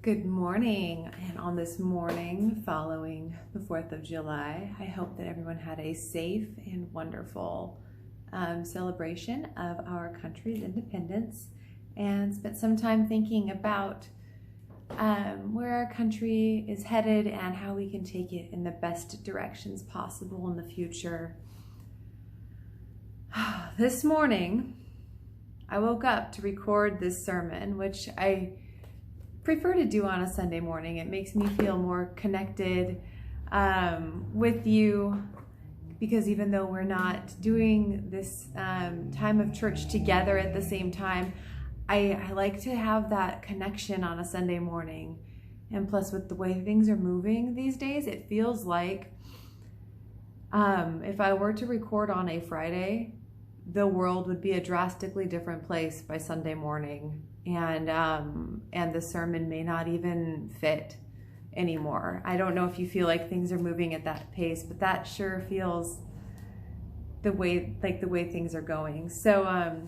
Good morning. And on this morning following the 4th of July, I hope that everyone had a safe and wonderful celebration of our country's independence and spent some time thinking about where our country is headed and how we can take it in the best directions possible in the future. This morning, I woke up to record this sermon, which I prefer to do on a Sunday morning. It makes me feel more connected with you, because even though we're not doing this time of church together at the same time, I like to have that connection on a Sunday morning. And plus, with the way things are moving these days, it feels like if I were to record on a Friday, the world would be a drastically different place by Sunday morning. And the sermon may not even fit anymore. I don't know if you feel like things are moving at that pace, but that sure feels the way things are going. So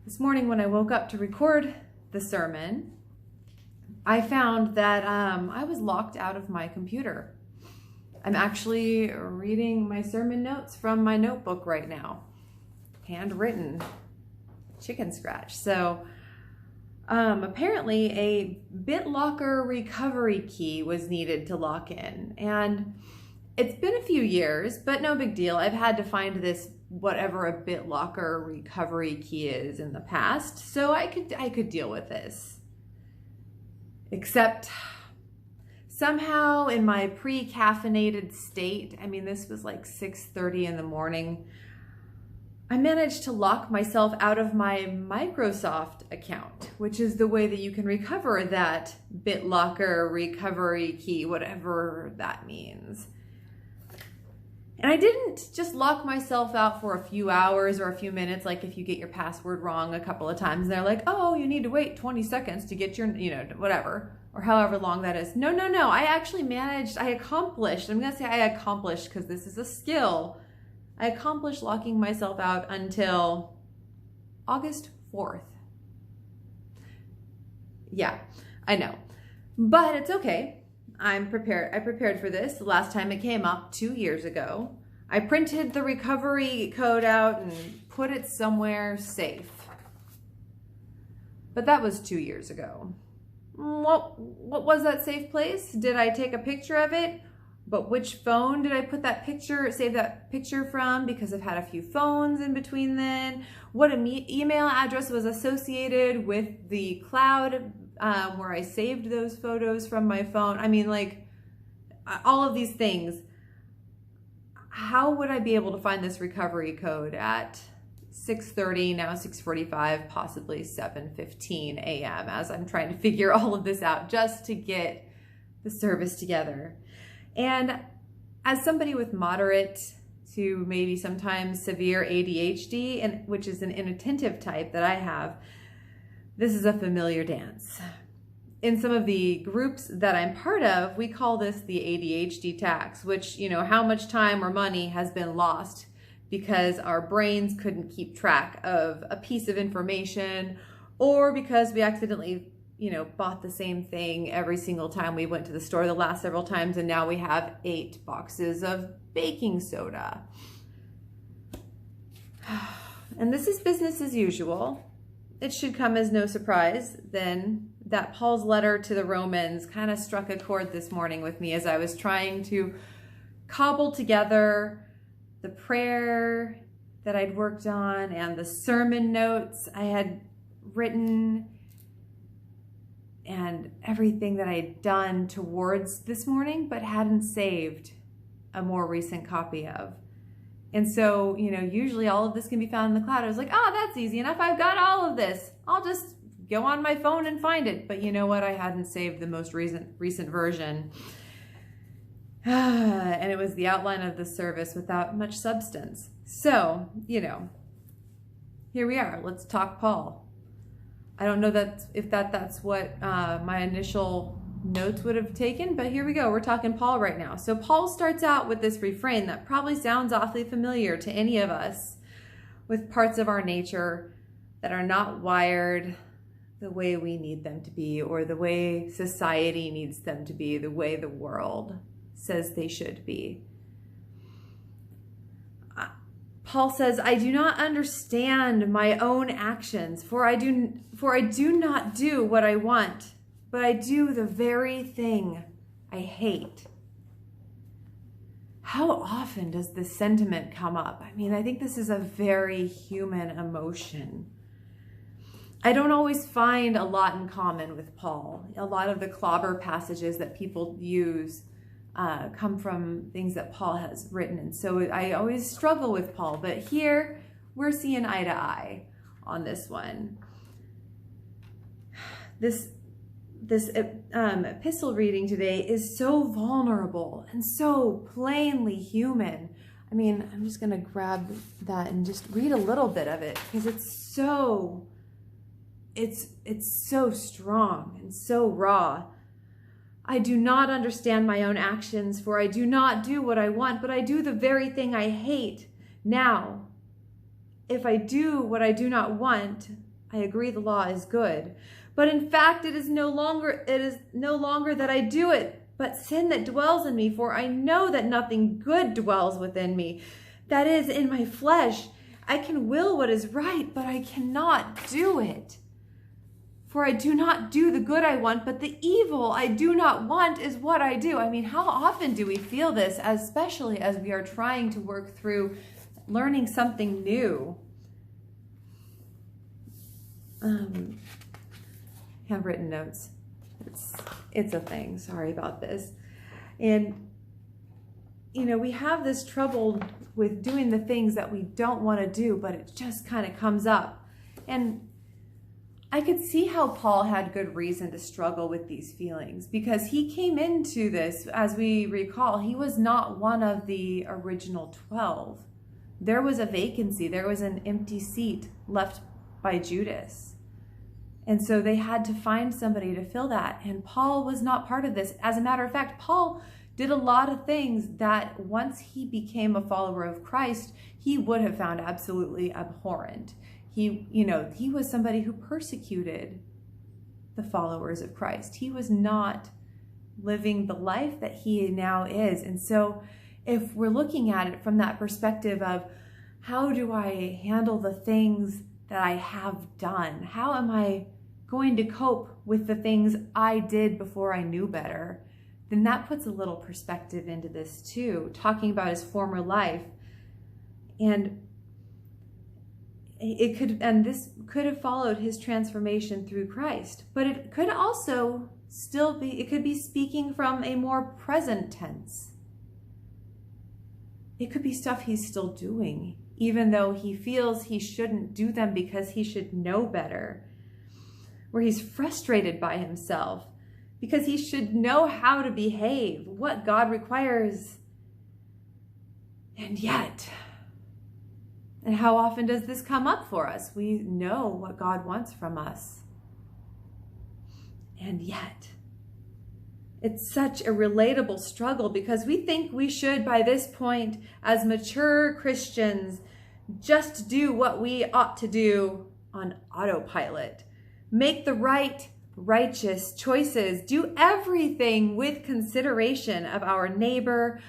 this morning when I woke up to record the sermon, I found that I was locked out of my computer. I'm actually reading my sermon notes from my notebook right now, handwritten, chicken scratch. So apparently a BitLocker recovery key was needed to lock in, and it's been a few years, but no big deal. I've had to find this whatever a BitLocker recovery key is in the past, so I could deal with this. Except somehow in my pre-caffeinated state, I mean, this was like 6:30 in the morning, I managed to lock myself out of my Microsoft account, which is the way that you can recover that BitLocker recovery key, whatever that means. And I didn't just lock myself out for a few hours or a few minutes, like if you get your password wrong a couple of times, and they're like, oh, you need to wait 20 seconds to get your, whatever, or however long that is. No. I actually accomplished, I'm going to say I accomplished because this is a skill. I accomplished locking myself out until August 4th. Yeah, I know. But it's okay. I'm prepared. I prepared for this. The last time it came up 2 years ago, I printed the recovery code out and put it somewhere safe. But that was 2 years ago. What was that safe place? Did I take a picture of it? But which phone did I save that picture from? Because I've had a few phones in between then. What email address was associated with the cloud where I saved those photos from my phone? I mean, like, all of these things. How would I be able to find this recovery code at 6:30, now 6:45, possibly 7:15 a.m. as I'm trying to figure all of this out just to get the service together? And as somebody with moderate to maybe sometimes severe ADHD, and which is an inattentive type that I have, this is a familiar dance. In some of the groups that I'm part of, we call this the ADHD tax, which, how much time or money has been lost because our brains couldn't keep track of a piece of information, or because we accidentally bought the same thing every single time we went to the store the last several times, and now we have 8 boxes of baking soda. And this is business as usual. It should come as no surprise then that Paul's letter to the Romans kind of struck a chord this morning with me as I was trying to cobble together the prayer that I'd worked on and the sermon notes I had written and everything that I had done towards this morning, but hadn't saved a more recent copy of. And so, usually all of this can be found in the cloud. I was like, oh, that's easy enough. I've got all of this. I'll just go on my phone and find it. But you know what? I hadn't saved the most recent version. And it was the outline of the service without much substance. So, here we are. Let's talk Paul. I don't know if that's what my initial notes would have taken, but here we go. We're talking Paul right now. So Paul starts out with this refrain that probably sounds awfully familiar to any of us with parts of our nature that are not wired the way we need them to be, or the way society needs them to be, the way the world says they should be. Paul says, I do not understand my own actions, for I do not do what I want, but I do the very thing I hate. How often does this sentiment come up? I mean, I think this is a very human emotion. I don't always find a lot in common with Paul. A lot of the clobber passages that people use come from things that Paul has written. And so I always struggle with Paul, but here we're seeing eye to eye on this one. This epistle reading today is so vulnerable and so plainly human. I mean, I'm just going to grab that and just read a little bit of it because it's so strong and so raw. I do not understand my own actions, for I do not do what I want, but I do the very thing I hate. Now, if I do what I do not want, I agree the law is good. But in fact, it is no longer that I do it, but sin that dwells in me, for I know that nothing good dwells within me. That is, in my flesh. I can will what is right, but I cannot do it. For I do not do the good I want, but the evil I do not want is what I do. I mean, how often do we feel this, especially as we are trying to work through learning something new? Handwritten notes. It's a thing. Sorry about this. And, you know, we have this trouble with doing the things that we don't want to do, but it just kind of comes up. And I could see how Paul had good reason to struggle with these feelings because he came into this, as we recall, he was not one of the original 12. There was a vacancy. There was an empty seat left by Judas. And so they had to find somebody to fill that. And Paul was not part of this. As a matter of fact, Paul did a lot of things that once he became a follower of Christ, he would have found absolutely abhorrent. He was somebody who persecuted the followers of Christ. He was not living the life that he now is. And so if we're looking at it from that perspective of how do I handle the things that I have done? How am I going to cope with the things I did before I knew better? Then that puts a little perspective into this too, talking about his former life. And this could have followed his transformation through Christ, but it could also it could be speaking from a more present tense. It could be stuff he's still doing, even though he feels he shouldn't do them because he should know better, where he's frustrated by himself because he should know how to behave, what God requires. And yet, and how often does this come up for us? We know what God wants from us. And yet, it's such a relatable struggle because we think we should, by this point, as mature Christians, just do what we ought to do on autopilot. Make the right, righteous choices. Do everything with consideration of our neighbor.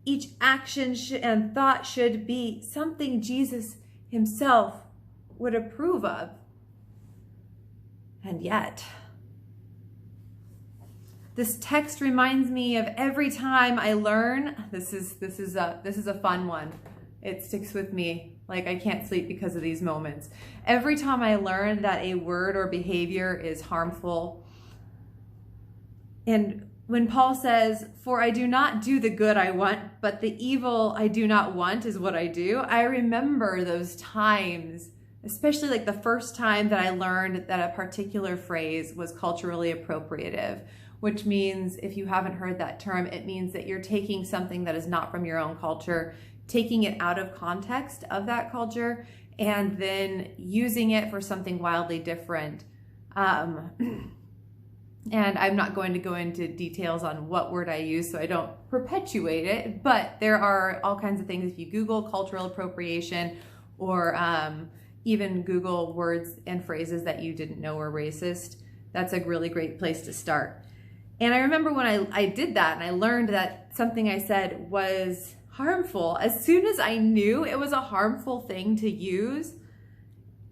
Each action and thought should be something Jesus himself would approve of. And yet, this text reminds me of every time I learn. This is a fun one. It sticks with me. Like I can't sleep because of these moments. Every time I learn that a word or behavior is harmful, and when Paul says, "For I do not do the good I want, but the evil I do not want is what I do," I remember those times, especially like the first time that I learned that a particular phrase was culturally appropriative, which means, if you haven't heard that term, it means that you're taking something that is not from your own culture, taking it out of context of that culture, and then using it for something wildly different. And I'm not going to go into details on what word I use so I don't perpetuate it, but there are all kinds of things. If you Google cultural appropriation or even Google words and phrases that you didn't know were racist. That's a really great place to start. And I remember when I did that and I learned that something I said was harmful, as soon as I knew it was a harmful thing to use,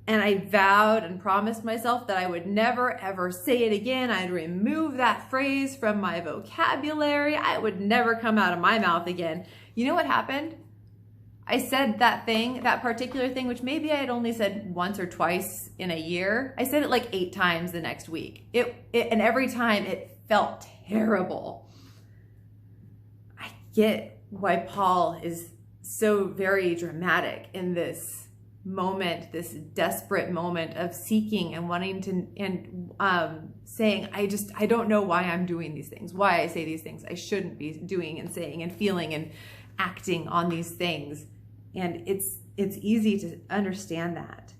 and I vowed and promised myself that I would never ever say it again. I'd remove that phrase from my vocabulary. I would never come out of my mouth again. You know what happened? I said that thing, that particular thing, which maybe I had only said once or twice in a year. I said it like 8 times the next week. And every time it felt terrible. I get why Paul is so very dramatic in this moment, this desperate moment of seeking and wanting to, and saying, I don't know why I'm doing these things, why I say these things I shouldn't be doing and saying and feeling and acting on these things. And it's easy to understand that.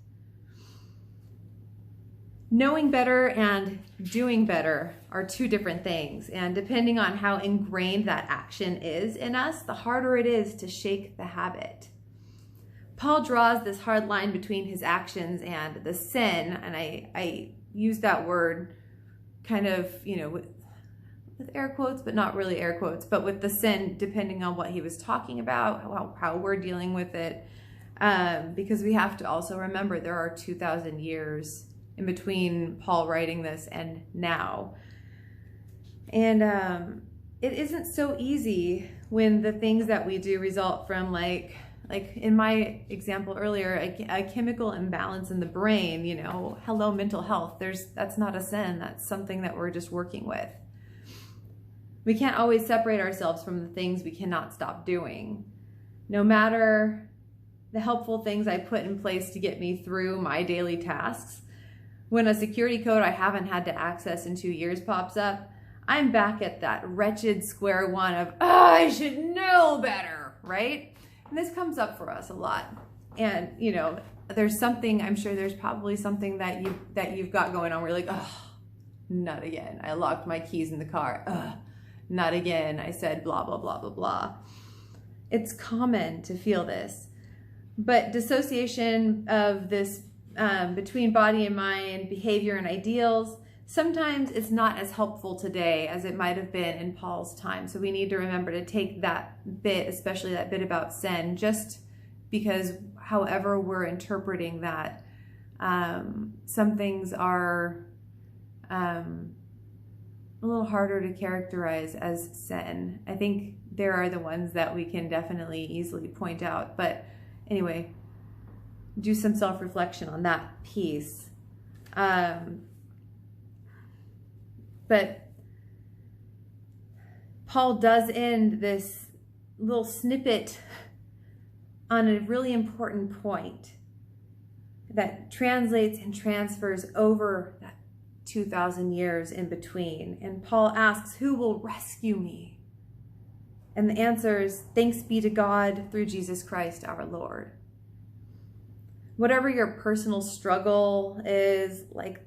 Knowing better and doing better are 2 different things. And depending on how ingrained that action is in us, the harder it is to shake the habit. Paul draws this hard line between his actions and the sin, and I use that word kind of, with air quotes, but not really air quotes, but with the sin, depending on what he was talking about, how we're dealing with it, because we have to also remember there are 2,000 years in between Paul writing this and now. And it isn't so easy when the things that we do result from like in my example earlier, a chemical imbalance in the brain, hello, mental health. That's not a sin. That's something that we're just working with. We can't always separate ourselves from the things we cannot stop doing. No matter the helpful things I put in place to get me through my daily tasks, when a security code I haven't had to access in 2 years pops up, I'm back at that wretched square one of, I should know better, right? And this comes up for us a lot. And, there's something, I'm sure there's probably something that you've got going on where you're like, oh, not again. I locked my keys in the car. Not again. I said blah, blah, blah, blah, blah. It's common to feel this. But dissociation of this between body and mind, behavior and ideals, sometimes it's not as helpful today as it might have been in Paul's time. So we need to remember to take that bit, especially that bit about sin, just because however we're interpreting that, some things are a little harder to characterize as sin. I think there are the ones that we can definitely easily point out. But anyway, do some self-reflection on that piece. But Paul does end this little snippet on a really important point that translates and transfers over that 2,000 years in between. And Paul asks, who will rescue me? And the answer is, thanks be to God through Jesus Christ our Lord. Whatever your personal struggle is like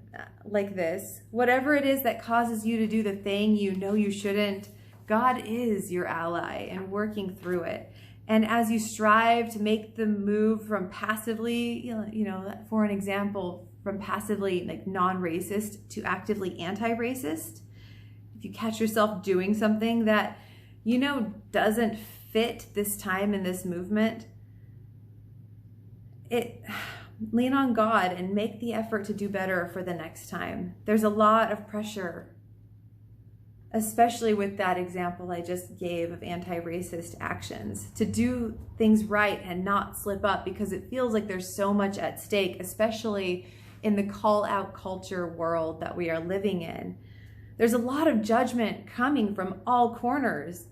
this, whatever it is that causes you to do the thing you know you shouldn't, God is your ally and working through it. And as you strive to make the move from passively, for an example, from passively like non-racist to actively anti-racist, if you catch yourself doing something that doesn't fit this time in this movement, lean on God and make the effort to do better for the next time. There's a lot of pressure, especially with that example I just gave of anti-racist actions, to do things right and not slip up, because it feels like there's so much at stake, especially in the call-out culture world that we are living in. There's a lot of judgment coming from all corners.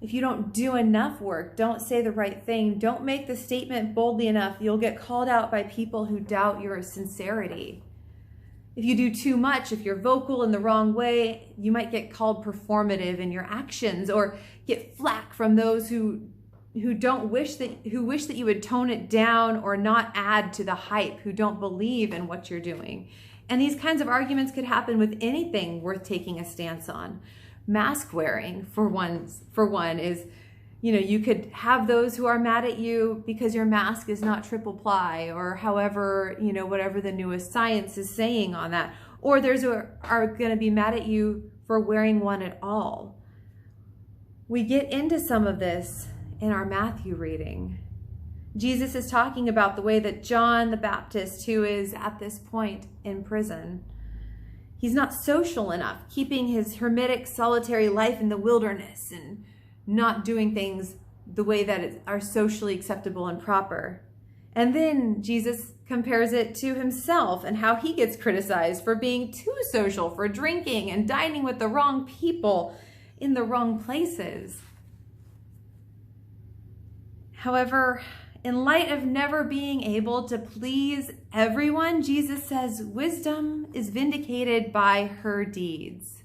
If you don't do enough work, don't say the right thing, don't make the statement boldly enough, you'll get called out by people who doubt your sincerity. If you do too much, if you're vocal in the wrong way, you might get called performative in your actions, or get flack from those who wish that you would tone it down or not add to the hype, who don't believe in what you're doing. And these kinds of arguments could happen with anything worth taking a stance on. Mask wearing, for one, is You could have those who are mad at you because your mask is not triple ply, or however, whatever the newest science is saying on that. Or there's are going to be mad at you for wearing one at all. We get into some of this in our Matthew reading. Jesus is talking about the way that John the Baptist, who is at this point in prison, he's not social enough, keeping his hermetic, solitary life in the wilderness and not doing things the way that are socially acceptable and proper. And then Jesus compares it to himself and how he gets criticized for being too social, for drinking and dining with the wrong people in the wrong places. However, in light of never being able to please everyone, Jesus says wisdom is vindicated by her deeds.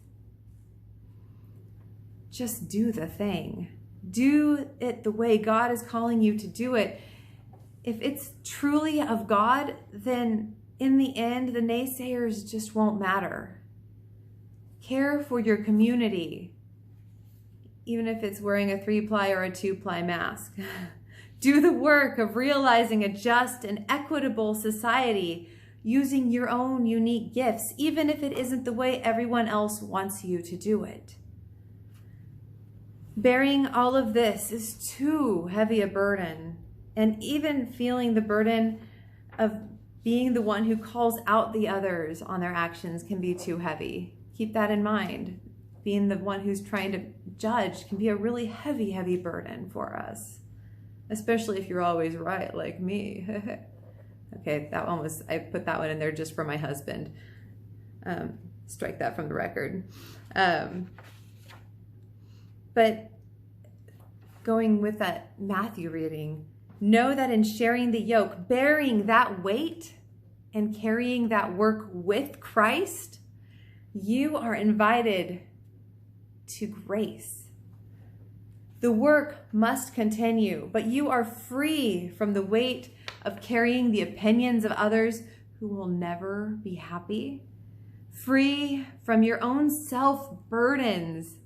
Just do the thing. Do it the way God is calling you to do it. If it's truly of God, then in the end, the naysayers just won't matter. Care for your community, even if it's wearing a 3-ply or a 2-ply mask. Do the work of realizing a just and equitable society using your own unique gifts, even if it isn't the way everyone else wants you to do it. Bearing all of this is too heavy a burden, and even feeling the burden of being the one who calls out the others on their actions can be too heavy. Keep that in mind. Being the one who's trying to judge can be a really heavy, heavy burden for us, especially if you're always right, like me. Okay, I put that one in there just for my husband. Strike that from the record. But going with that Matthew reading, know that in sharing the yoke, bearing that weight and carrying that work with Christ, you are invited to grace. The work must continue, but you are free from the weight of carrying the opinions of others who will never be happy, free from your own self-burdens,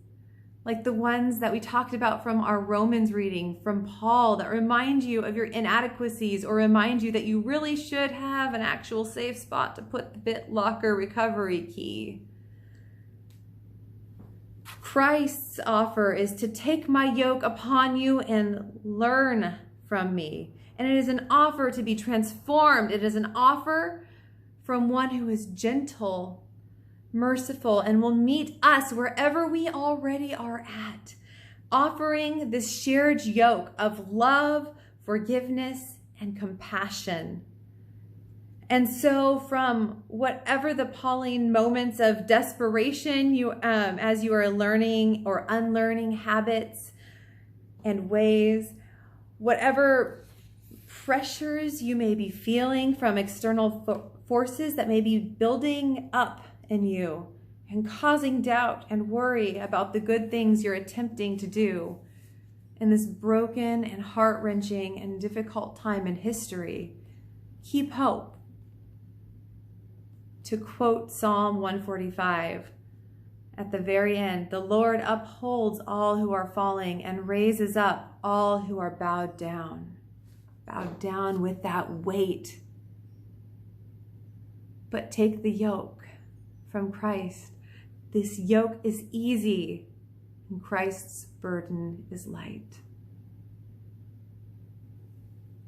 like the ones that we talked about from our Romans reading from Paul, that remind you of your inadequacies or remind you that you really should have an actual safe spot to put the BitLocker recovery key. Christ's offer is to take my yoke upon you and learn from me. And it is an offer to be transformed. It is an offer from one who is gentle, merciful, and will meet us wherever we already are at, offering this shared yoke of love, forgiveness, and compassion. And so from whatever the Pauline moments of desperation as you are learning or unlearning habits and ways, whatever pressures you may be feeling from external forces that may be building up in you and causing doubt and worry about the good things you're attempting to do in this broken and heart-wrenching and difficult time in history, keep hope. To quote Psalm 145 at the very end, the Lord upholds all who are falling and raises up all who are bowed down with that weight. But take the yoke from Christ. This yoke is easy, and Christ's burden is light.